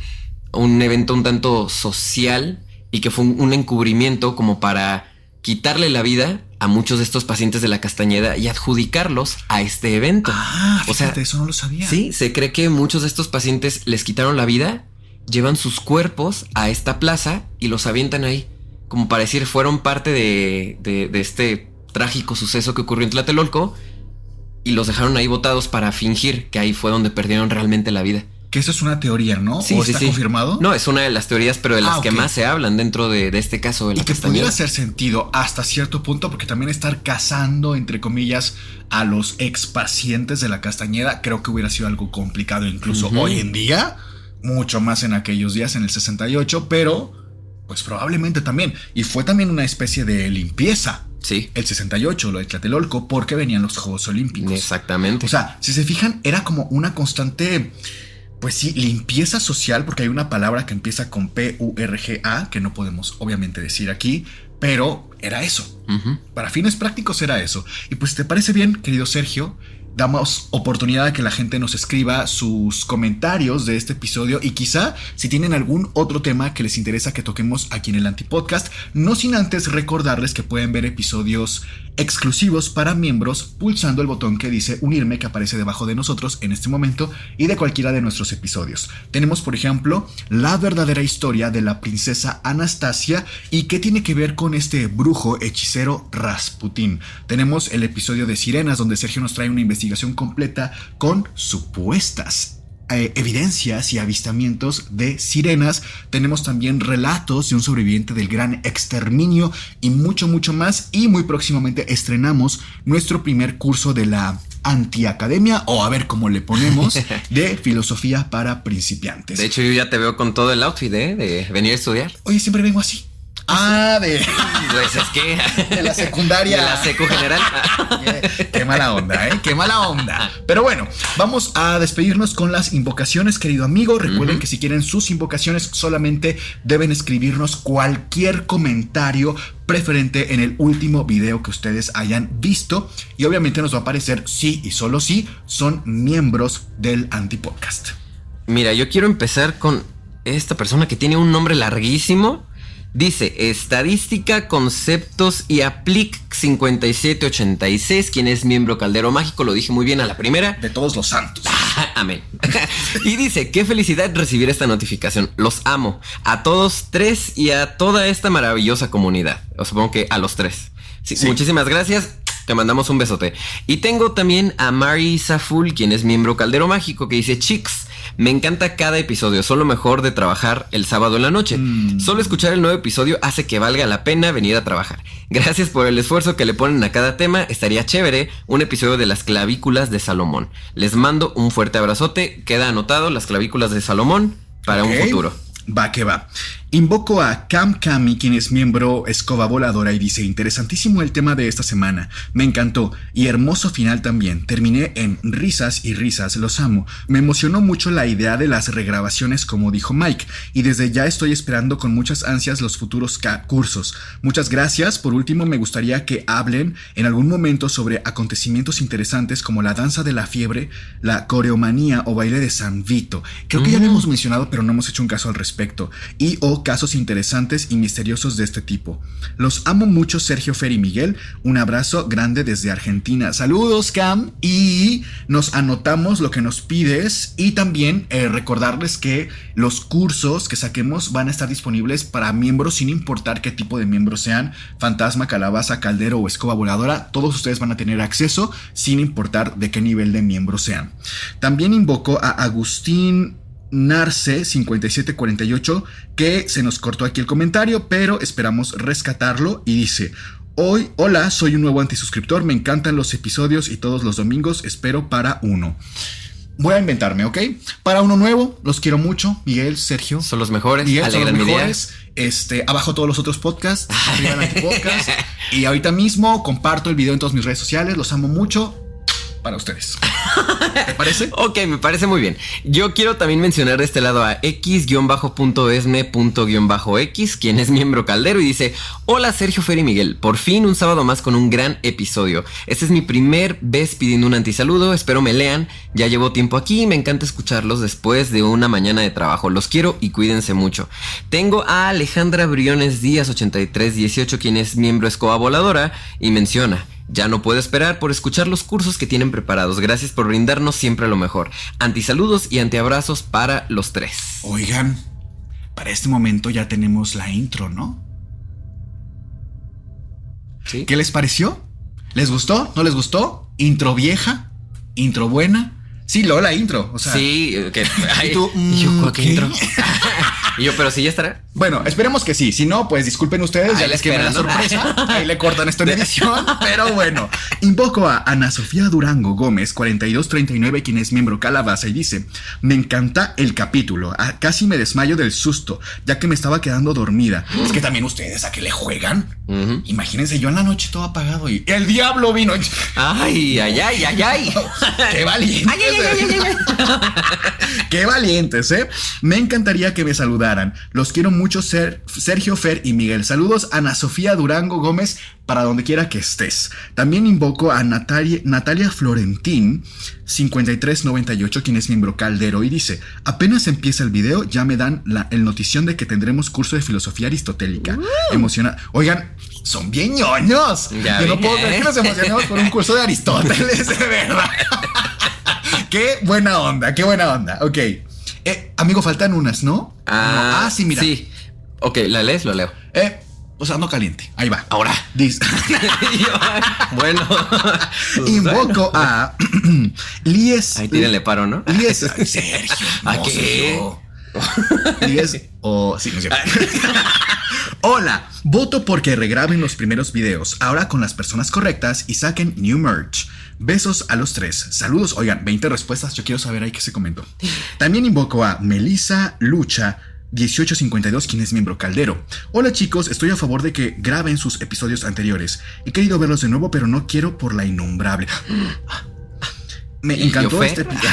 un evento un tanto social y que fue un encubrimiento como para quitarle la vida a muchos de estos pacientes de la Castañeda y adjudicarlos a este evento. Fíjate, o sea, eso no lo sabía. Sí, se cree que muchos de estos pacientes les quitaron la vida, llevan sus cuerpos a esta plaza y los avientan ahí, como para decir, fueron parte de este trágico suceso que ocurrió en Tlatelolco, y los dejaron ahí botados para fingir que ahí fue donde perdieron realmente la vida. Que eso es una teoría, ¿no? Sí, ¿O sí, está sí. confirmado? No, es una de las teorías, pero de las que ok. más se hablan dentro de este caso de la Y que castañeda. pudiera hacer sentido hasta cierto punto, porque también estar cazando, entre comillas, a los expacientes de la Castañeda, creo que hubiera sido algo complicado incluso hoy en día, mucho más en aquellos días, en el 68, pero pues probablemente también. Y fue también una especie de limpieza. Sí. El 68, lo de Tlatelolco, porque venían los Juegos Olímpicos. Exactamente. O sea, si se fijan, era como una constante, pues sí, limpieza social, porque hay una palabra que empieza con PURGA, que no podemos obviamente decir aquí, pero era eso. Para fines prácticos era eso. Y pues, ¿te parece bien, querido Sergio? Damos oportunidad a que la gente nos escriba sus comentarios de este episodio y quizá si tienen algún otro tema que les interesa que toquemos aquí en el Antipodcast, no sin antes recordarles que pueden ver episodios exclusivos para miembros pulsando el botón que dice unirme, que aparece debajo de nosotros en este momento y de cualquiera de nuestros episodios. Tenemos, por ejemplo, la verdadera historia de la princesa Anastasia y qué tiene que ver con este brujo hechicero Rasputín. Tenemos el episodio de Sirenas, donde Sergio nos trae una investigación completa con supuestas evidencias y avistamientos de sirenas. Tenemos también relatos de un sobreviviente del gran exterminio y mucho más. Y muy próximamente estrenamos nuestro primer curso de la Antiacademia, o a ver cómo le ponemos, de filosofía para principiantes. De hecho, yo ya te veo con todo el outfit, de venir a estudiar. Oye, siempre vengo así. Pues es que de la secundaria. De la secu general. Qué mala onda, qué mala onda. Pero bueno, vamos a despedirnos con las invocaciones, querido amigo. Recuerden que si quieren sus invocaciones, solamente deben escribirnos cualquier comentario preferente en el último video que ustedes hayan visto. Y obviamente nos va a aparecer sí y solo si son miembros del Antipodcast. Mira, yo quiero empezar con esta persona que tiene un nombre larguísimo. Dice Estadística, Conceptos y Aplic 5786, quien es miembro Caldero Mágico, lo dije muy bien a la primera. De todos los santos. Amén. Y dice, qué felicidad recibir esta notificación. Los amo. A todos tres y a toda esta maravillosa comunidad. O supongo que a los tres. Sí. Muchísimas gracias. Te mandamos un besote. Y tengo también a Mari Saful, quien es miembro Caldero Mágico, que dice, chicos, me encanta cada episodio, son lo mejor de trabajar el sábado en la noche. Solo escuchar el nuevo episodio hace que valga la pena venir a trabajar. Gracias por el esfuerzo que le ponen a cada tema. Estaría chévere un episodio de las clavículas de Salomón. Les mando un fuerte abrazote. Queda anotado las clavículas de Salomón para un futuro. Va que va. Invoco a Cam Cami, quien es miembro Escoba Voladora, y dice, interesantísimo el tema de esta semana, me encantó, y hermoso final también, terminé en risas y risas, los amo, me emocionó mucho la idea de las regrabaciones como dijo Mike, y desde ya estoy esperando con muchas ansias los futuros cursos, muchas gracias. Por último, me gustaría que hablen en algún momento sobre acontecimientos interesantes como la danza de la fiebre, la coreomanía o baile de San Vito, creo que ya lo hemos mencionado pero no hemos hecho un caso al respecto, y o casos interesantes y misteriosos de este tipo. Los amo mucho, Sergio, Fer y Miguel. Un abrazo grande desde Argentina. Saludos, Cam. Y nos anotamos lo que nos pides. Y también recordarles que los cursos que saquemos van a estar disponibles para miembros sin importar qué tipo de miembros sean. Fantasma, calabaza, caldero o escoba voladora. Todos ustedes van a tener acceso sin importar de qué nivel de miembro sean. También invoco a Agustín Narce 5748, que se nos cortó aquí el comentario, pero esperamos rescatarlo, y dice: hola, soy un nuevo antisuscriptor, me encantan los episodios y todos los domingos espero para uno. Voy a inventarme, ¿ok? Para uno nuevo, los quiero mucho, Miguel, Sergio. Son los mejores, Miguel, alegran mi día. Abajo todos los otros podcasts, arriba el Antipodcast. Y ahorita mismo comparto el video en todas mis redes sociales, los amo mucho. Para ustedes. ¿Te parece? Ok, me parece muy bien. Yo quiero también mencionar de este lado a x-esme.x, quien es miembro Caldero, y dice: hola Sergio, Fer y Miguel, por fin un sábado más con un gran episodio. Este es mi primer vez pidiendo un antisaludo, espero me lean. Ya llevo tiempo aquí y me encanta escucharlos después de una mañana de trabajo. Los quiero y cuídense mucho. Tengo a Alejandra Briones Díaz 8318, quien es miembro Escoba Voladora, y menciona: ya no puedo esperar por escuchar los cursos que tienen preparados. Gracias por brindarnos siempre lo mejor. Antisaludos y antiabrazos para los tres. Oigan, para este momento ya tenemos la intro, ¿no? ¿Sí? ¿Qué les pareció? ¿Les gustó? ¿No les gustó? ¿Intro vieja? ¿Intro buena? Sí, la intro. O sea, sí, que ¿y tú? ¿Y yo ¿qué? qué intro? Y yo, pero sí ya estará. Bueno, esperemos que sí. Si no, pues disculpen ustedes, Ahí ya la les quemé la esperan, ¿no? sorpresa. Ahí le cortan esto en edición. Pero bueno, invoco a Ana Sofía Durango Gómez, 4239, quien es miembro Calabaza, y dice: me encanta el capítulo. Casi me desmayo del susto, ya que me estaba quedando dormida. Es que también ustedes a qué le juegan. Imagínense, yo en la noche todo apagado y el diablo vino. Ay. Qué valientes. Qué valientes, ¿eh? Me encantaría que me saludaran. Los quiero mucho, Sergio, Fer y Miguel. Saludos a Ana Sofía Durango Gómez, para donde quiera que estés. También invoco a Natalia Florentín, 5398, quien es miembro Caldero, y dice: apenas empieza el video, ya me dan el notición de que tendremos curso de filosofía aristotélica. Emocionada. Oigan, son bien ñoños. Ya Yo no puedo creer que nos emocionemos por un curso de Aristóteles, de verdad. Qué buena onda, qué buena onda. Ok. Amigo, faltan unas, ¿no? Sí, mira. Sí. Ok, ¿la lees? Lo leo. Pues ando caliente. Ahí va. Ahora. Dice. Bueno. Invoco a Lies. Ahí tírenle paro, ¿no? Lies. Sergio. ¿A qué? Lies. Sí, no es cierto. Hola, voto porque regraben los primeros videos, ahora con las personas correctas, y saquen new merch. Besos a los tres. Saludos. Oigan, 20 respuestas. Yo quiero saber ahí qué se comentó. También invoco a Melissa Lucha 1852, quien es miembro Caldero. Hola chicos, estoy a favor de que graben sus episodios anteriores. He querido verlos de nuevo, pero no quiero por la innombrable. Me encantó este episodio.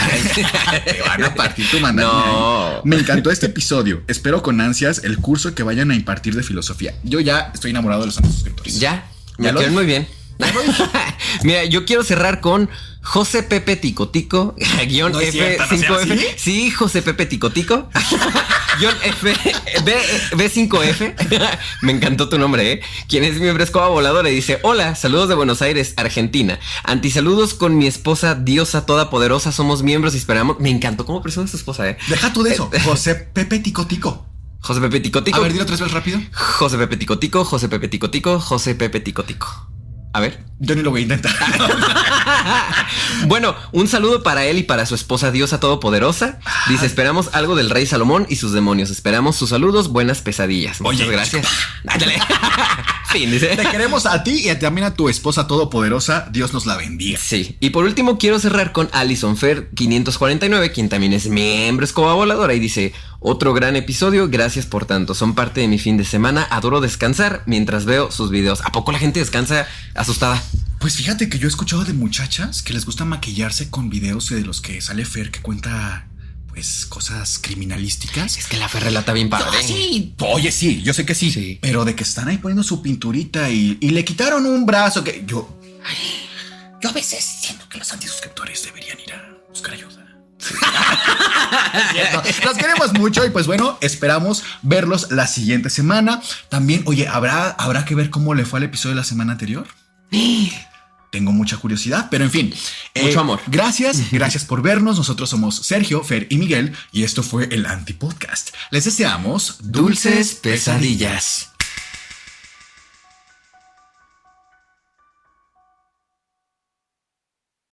Te van a partir tu mandarín. No. Me encantó este episodio. Espero con ansias el curso que vayan a impartir de filosofía. Yo ya estoy enamorado de los suscriptores. Ya me quedó muy bien. Mira, yo quiero cerrar con José Pepe Ticotico guión ¿No es cierto, F5F. no sea así? Sí, José Pepe Ticotico guión B5F. Me encantó tu nombre, ¿eh? Quien es miembro Escoba Voladora y dice: hola, saludos de Buenos Aires, Argentina. Antisaludos con mi esposa, diosa todopoderosa. Somos miembros y esperamos. Me encantó cómo presume su esposa, ¿eh? Deja tú de eso. José Pepe Ticotico. José Pepe Ticotico. A ver, dilo 3 veces rápido. José Pepe Ticotico, José Pepe Ticotico, José Pepe Ticotico. A ver. Yo ni lo voy a intentar. Bueno, un saludo para él y para su esposa diosa todopoderosa. Dice: esperamos algo del rey Salomón y sus demonios. Esperamos sus saludos, buenas pesadillas. Muchas gracias. Ándale. Fin, dice. Te queremos a ti y también a tu esposa todopoderosa. Dios nos la bendiga. Sí. Y por último quiero cerrar con Alison Fer 549, quien también es miembro Escoba Voladora, y dice: otro gran episodio, gracias por tanto. Son parte de mi fin de semana. Adoro descansar mientras veo sus videos. ¿A poco la gente descansa asustada? Pues fíjate que yo he escuchado de muchachas que les gusta maquillarse con videos de los que sale Fer, que cuenta pues cosas criminalísticas. Es que la Fer relata bien padre. Sí, oye, sí, yo sé que sí, pero de que están ahí poniendo su pinturita y le quitaron un brazo que yo a veces siento que los antisuscriptores deberían ir a buscar ayuda. Sí. Los queremos mucho y pues bueno, esperamos verlos la siguiente semana. También, oye, ¿habrá que ver cómo le fue al episodio de la semana anterior? Tengo mucha curiosidad, pero en fin. Mucho amor. Gracias por vernos. Nosotros somos Sergio, Fer y Miguel y esto fue el Antipodcast. Les deseamos dulces pesadillas.